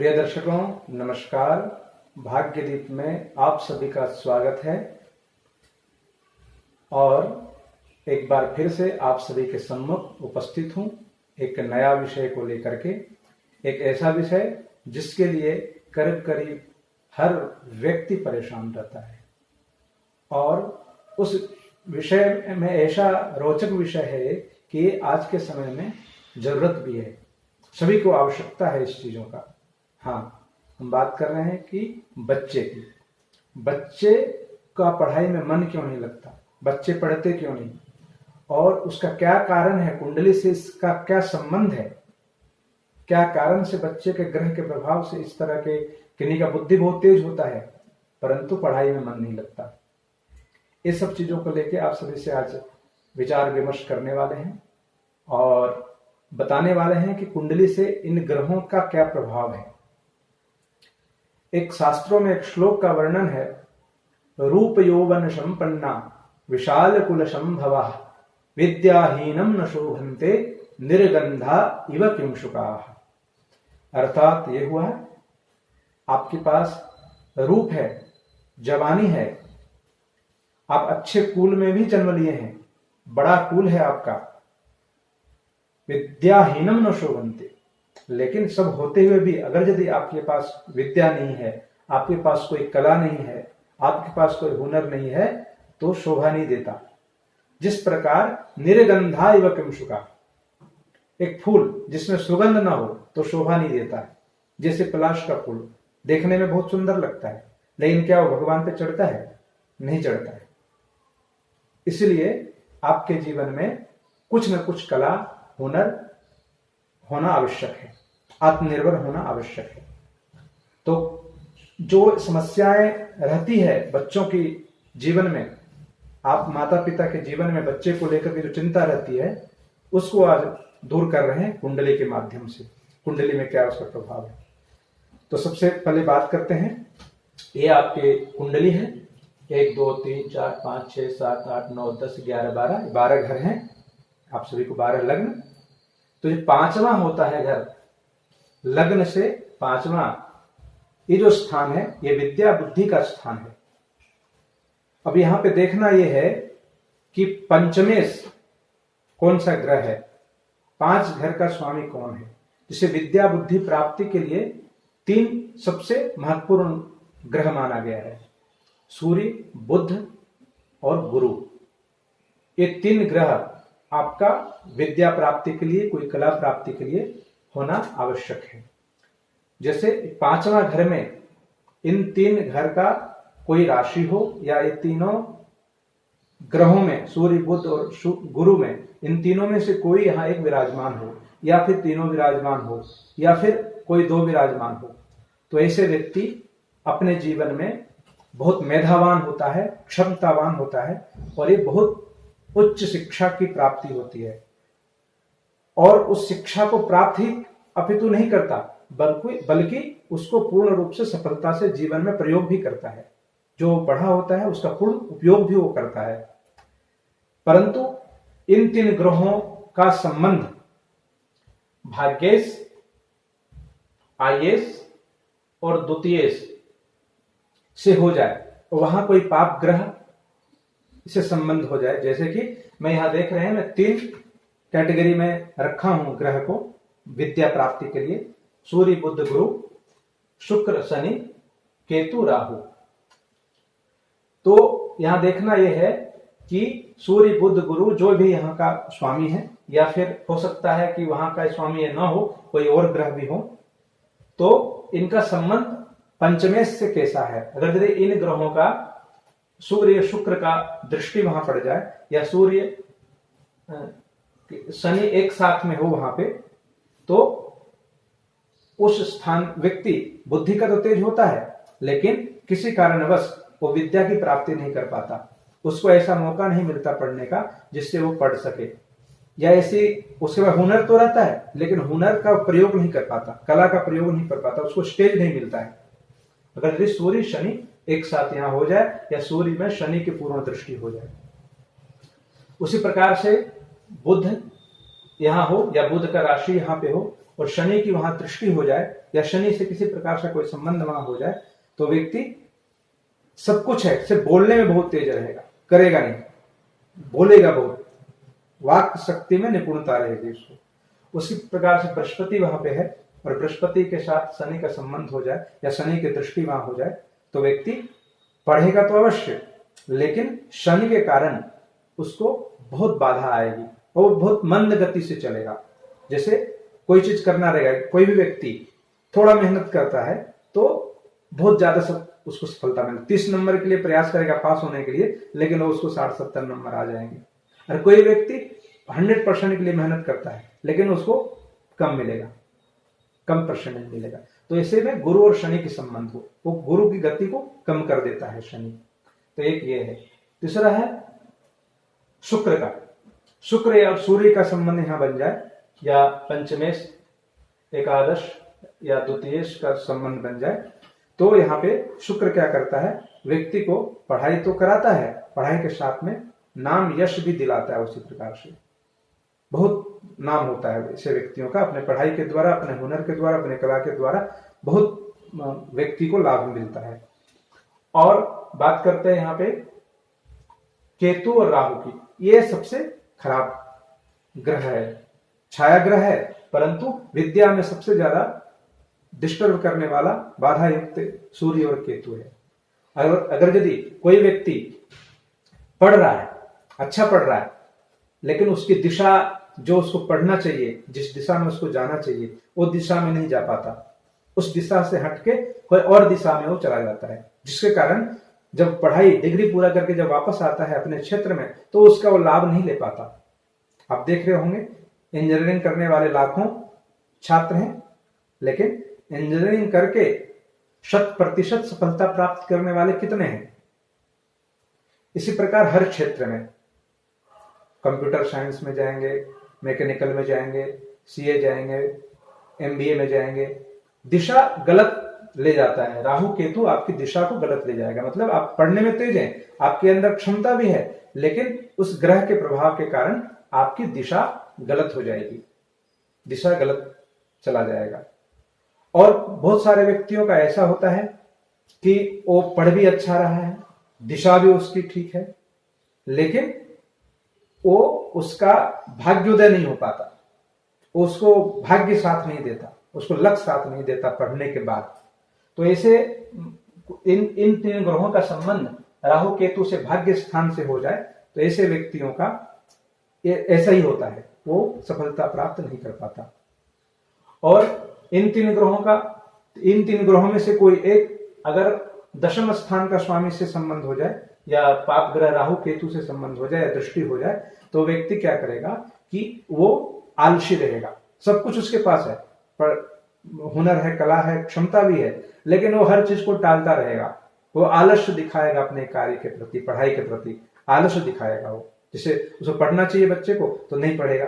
प्रिय दर्शकों, नमस्कार। भाग्यदीप में आप सभी का स्वागत है और एक बार फिर से आप सभी के सम्मुख उपस्थित हूं एक नया विषय को लेकर के। एक ऐसा विषय जिसके लिए करीब करीब हर व्यक्ति परेशान रहता है और उस विषय में ऐसा रोचक विषय है कि आज के समय में जरूरत भी है, सभी को आवश्यकता है इस चीजों का। हाँ, हम बात कर रहे हैं कि बच्चे की। बच्चे का पढ़ाई में मन क्यों नहीं लगता, बच्चे पढ़ते क्यों नहीं और उसका क्या कारण है, कुंडली से इसका क्या संबंध है, क्या कारण से बच्चे के ग्रह के प्रभाव से इस तरह के किन्हीं का बुद्धि बहुत तेज होता है परंतु पढ़ाई में मन नहीं लगता। इस सब चीजों को लेकर आप सभी से आज विचार विमर्श करने वाले हैं और बताने वाले हैं कि कुंडली से इन ग्रहों का क्या प्रभाव है। एक शास्त्रों में एक श्लोक का वर्णन है, रूप यौवन संपन्ना विशाल कुल संभवा विद्याहीनम न शोभन्ते निर्गंधा इव किंशुका। अर्थात ये हुआ है, आपके पास रूप है, जवानी है, आप अच्छे कुल में भी जन्म लिए हैं, बड़ा कुल है आपका, विद्याहीनम न शोभन्ते, लेकिन सब होते हुए भी अगर यदि आपके पास विद्या नहीं है, आपके पास कोई कला नहीं है, आपके पास कोई हुनर नहीं है तो शोभा नहीं देता। जिस प्रकार निर्गंधा इव किंशुका, एक फूल जिसमें सुगंध ना हो तो शोभा नहीं देता है। जैसे पलाश का फूल देखने में बहुत सुंदर लगता है लेकिन क्या वो भगवान पे चढ़ता है? नहीं चढ़ता है। इसलिए आपके जीवन में कुछ न कुछ कला हुनर होना आवश्यक है, आत्मनिर्भर होना आवश्यक है। तो जो समस्याएं रहती है बच्चों की जीवन में, आप माता पिता के जीवन में बच्चे को लेकर के जो चिंता रहती है उसको आज दूर कर रहे हैं कुंडली के माध्यम से। कुंडली में क्या उसका प्रभाव है, तो सबसे पहले बात करते हैं। ये आपके कुंडली है, 1 2 3 4 5 6 7 8 9 10 11 12 घर हैं, आप सभी को 12 लग्न। तो ये 5वां होता है घर, लग्न से 5वां, ये जो स्थान है ये विद्या बुद्धि का स्थान है। अब यहां पे देखना यह है कि पंचमेश कौन सा ग्रह है, 5 घर का स्वामी कौन है, जिसे विद्या बुद्धि प्राप्ति के लिए 3 सबसे महत्वपूर्ण ग्रह माना गया है, सूर्य, बुध और गुरु। ये 3 ग्रह आपका विद्या प्राप्ति के लिए, कोई कला प्राप्ति के लिए होना आवश्यक है। जैसे 5वां घर में इन 3 घर का कोई राशि हो या ये तीनों ग्रहों में, सूर्य बुध और गुरु में, इन तीनों में से कोई यहाँ एक विराजमान हो या फिर तीनों विराजमान हो या फिर कोई 2 विराजमान हो, तो ऐसे व्यक्ति अपने जीवन में बहुत मेधावान होता है, क्षमतावान होता है और ये बहुत उच्च शिक्षा की प्राप्ति होती है। और उस शिक्षा को प्राप्त ही अपितु नहीं करता बल्कि उसको पूर्ण रूप से सफलता से जीवन में प्रयोग भी करता है। जो पढ़ा होता है उसका पूर्ण उपयोग भी वो करता है। परंतु इन 3 ग्रहों का संबंध भाग्येश, आयेश और द्वितीयेश से हो जाए तो वहां कोई पाप ग्रह से संबंध हो जाए, जैसे कि मैं यहां देख रहे हैं, मैं 3 कैटेगरी में रखा हूं ग्रह को विद्या प्राप्ति के लिए, सूर्य बुध गुरु, शुक्र शनि केतु राहु। तो यहां देखना यह है कि सूर्य बुध गुरु जो भी यहाँ का स्वामी है, या फिर हो सकता है कि वहां का स्वामी ना हो, कोई और ग्रह भी हो, तो इनका संबंध पंचमेश से कैसा है। अगर यदि इन ग्रहों का सूर्य शुक्र का दृष्टि वहां पड़ जाए या सूर्य शनि एक साथ में हो वहां पे, तो उस स्थान व्यक्ति बुद्धि का तो तेज होता है लेकिन किसी कारणवश वो विद्या की प्राप्ति नहीं कर पाता, उसको ऐसा मौका नहीं मिलता पढ़ने का जिससे वो पढ़ सके, या ऐसी उसके बाद हुनर तो रहता है लेकिन हुनर का प्रयोग नहीं कर पाता, कला का प्रयोग नहीं कर पाता, उसको स्टेज नहीं मिलता है। अगर यदि सूर्य शनि एक साथ यहां हो जाए या सूर्य में शनि की पूर्ण दृष्टि हो जाए, उसी प्रकार से बुध यहां हो या बुध का राशि यहां पे हो और शनि की वहां दृष्टि हो जाए या शनि से किसी प्रकार से कोई संबंध वहां हो जाए तो व्यक्ति सब कुछ है, सिर्फ बोलने में बहुत तेज रहेगा, करेगा नहीं, बोलेगा बहुत, वाक शक्ति में निपुणता रहेगी उसको। उसी प्रकार से बृहस्पति वहां पे है और बृहस्पति के साथ शनि का संबंध हो जाए या शनि की दृष्टि वहां हो जाए तो व्यक्ति पढ़ेगा तो अवश्य, लेकिन शनि के कारण उसको बहुत बाधा आएगी और वो बहुत मंद गति से चलेगा। जैसे कोई चीज करना रहेगा, कोई भी व्यक्ति थोड़ा मेहनत करता है तो बहुत ज्यादा उसको सफलता मिलेगी। 30 नंबर के लिए प्रयास करेगा पास होने के लिए, लेकिन वो उसको 60-70 नंबर आ जाएंगे। और कोई व्यक्ति 100% के लिए मेहनत करता है लेकिन उसको कम मिलेगा, कम परसेंटेज मिलेगा। तो ऐसे में गुरु और शनि के संबंध हो, वो गुरु की गति को कम कर देता है शनि। तो एक ये है। तीसरा है शुक्र का। शुक्र या सूर्य का संबंध यहां बन जाए या पंचमेश, एकादश या द्वितीयेश का संबंध बन जाए तो यहाँ पे शुक्र क्या करता है, व्यक्ति को पढ़ाई तो कराता है, पढ़ाई के साथ में नाम यश भी दिलाता है। उसी प्रकार से बहुत नाम होता है ऐसे व्यक्तियों का, अपने पढ़ाई के द्वारा, अपने हुनर के द्वारा, अपने कला के द्वारा बहुत व्यक्ति को लाभ मिलता है। और बात करते हैं यहाँ पे केतु और राहु की। ये सबसे खराब ग्रह है, छाया ग्रह है, परंतु विद्या में सबसे ज्यादा डिस्टर्ब करने वाला बाधा युक्त सूर्य और केतु है। अगर यदि कोई व्यक्ति पढ़ रहा है, अच्छा पढ़ रहा है, लेकिन उसकी दिशा जो उसको पढ़ना चाहिए, जिस दिशा में उसको जाना चाहिए, वो दिशा में नहीं जा पाता, उस दिशा से हटके कोई और दिशा में वो चला जाता है, जिसके कारण जब पढ़ाई डिग्री पूरा करके जब वापस आता है अपने क्षेत्र में तो उसका वो लाभ नहीं ले पाता। आप देख रहे होंगे इंजीनियरिंग करने वाले लाखों छात्र हैं, लेकिन इंजीनियरिंग करके 100% सफलता प्राप्त करने वाले कितने हैं? इसी प्रकार हर क्षेत्र में, कंप्यूटर साइंस में जाएंगे, मैकेनिकल में जाएंगे, सीए जाएंगे, एमबीए में जाएंगे, दिशा गलत ले जाता है। राहु केतु आपकी दिशा को गलत ले जाएगा। मतलब आप पढ़ने में तेज हैं, आपके अंदर क्षमता भी है, लेकिन उस ग्रह के प्रभाव के कारण आपकी दिशा गलत हो जाएगी, दिशा गलत चला जाएगा। और बहुत सारे व्यक्तियों का ऐसा होता है कि वो पढ़ भी अच्छा रहा है, दिशा भी उसकी ठीक है, लेकिन वो उसका भाग्योदय नहीं हो पाता, उसको भाग्य साथ नहीं देता, उसको लक्ष्य साथ नहीं देता पढ़ने के बाद। तो ऐसे इन 3 ग्रहों का संबंध राहु केतु से भाग्य स्थान से हो जाए तो ऐसे व्यक्तियों का ऐसा ही होता है, वो सफलता प्राप्त नहीं कर पाता। और इन 3 ग्रहों में से कोई एक अगर दशम स्थान का स्वामी से संबंध हो जाए या पाप ग्रह राहु केतु से संबंध हो जाए या दृष्टि हो जाए तो व्यक्ति क्या करेगा कि वो आलसी रहेगा। सब कुछ उसके पास है, पर हुनर है, कला है, क्षमता भी है, लेकिन वो हर चीज को टालता रहेगा। वो आलस्य दिखाएगा अपने कार्य के प्रति, पढ़ाई के प्रति आलस्य दिखाएगा। वो जैसे उसको पढ़ना चाहिए बच्चे को तो नहीं पढ़ेगा,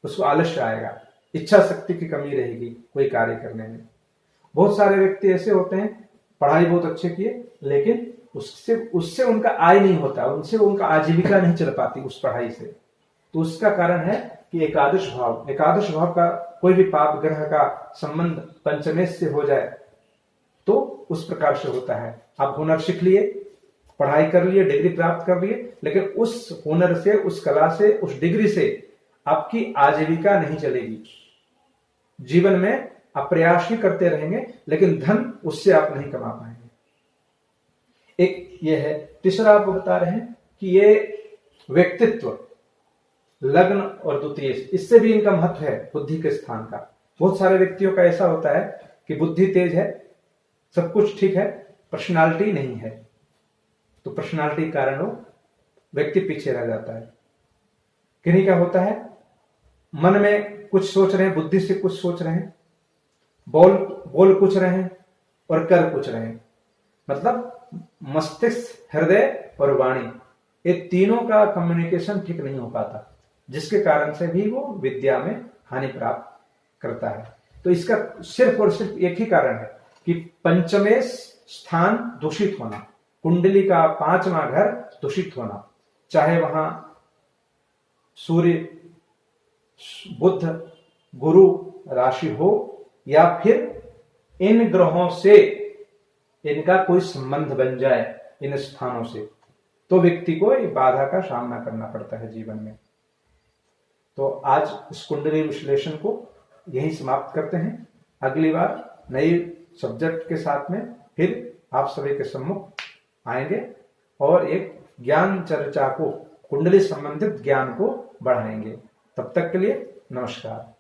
उसको आलस्य आएगा, इच्छा शक्ति की कमी रहेगी कोई कार्य करने में। बहुत सारे व्यक्ति ऐसे होते हैं पढ़ाई बहुत अच्छे किए लेकिन उससे उनका आय नहीं होता, उनसे उनका आजीविका नहीं चल पाती उस पढ़ाई से। तो उसका कारण है कि एकादश भाव का कोई भी पाप ग्रह का संबंध पंचमेश से हो जाए तो उस प्रकार से होता है। आप हुनर सीख लिए, पढ़ाई कर लिए, डिग्री प्राप्त कर लिए, लेकिन उस हुनर से, उस कला से, उस डिग्री से आपकी आजीविका नहीं चलेगी। जीवन में आप प्रयास ही करते रहेंगे लेकिन धन उससे आप नहीं कमा पाएंगे। एक ये है। तीसरा आप बता रहे हैं कि ये व्यक्तित्व, लग्न और द्वितीय, इससे भी इनका महत्व है बुद्धि के स्थान का। बहुत सारे व्यक्तियों का ऐसा होता है कि बुद्धि तेज है, सब कुछ ठीक है, पर्सनालिटी नहीं है, तो पर्सनालिटी कारण वो व्यक्ति पीछे रह जाता है। किन्हीं का होता है मन में कुछ सोच रहे हैं, बुद्धि से कुछ सोच रहे हैं, बोल कुछ रहे हैं और कर कुछ रहे हैं। मतलब मस्तिष्क, हृदय और वाणी, ये तीनों का कम्युनिकेशन ठीक नहीं हो पाता, जिसके कारण से भी वो विद्या में हानि प्राप्त करता है। तो इसका सिर्फ और सिर्फ एक ही कारण है कि पंचमेश स्थान दूषित होना, कुंडली का 5वां घर दूषित होना, चाहे वहां सूर्य, बुध गुरु राशि हो या फिर इन ग्रहों से इनका कोई संबंध बन जाए इन स्थानों से, तो व्यक्ति को एक बाधा का सामना करना पड़ता है जीवन में। तो आज इस कुंडली विश्लेषण को यही समाप्त करते हैं। अगली बार नई सब्जेक्ट के साथ में फिर आप सभी के सम्मुख आएंगे और एक ज्ञान चर्चा को, कुंडली संबंधित ज्ञान को बढ़ाएंगे। तब तक के लिए नमस्कार।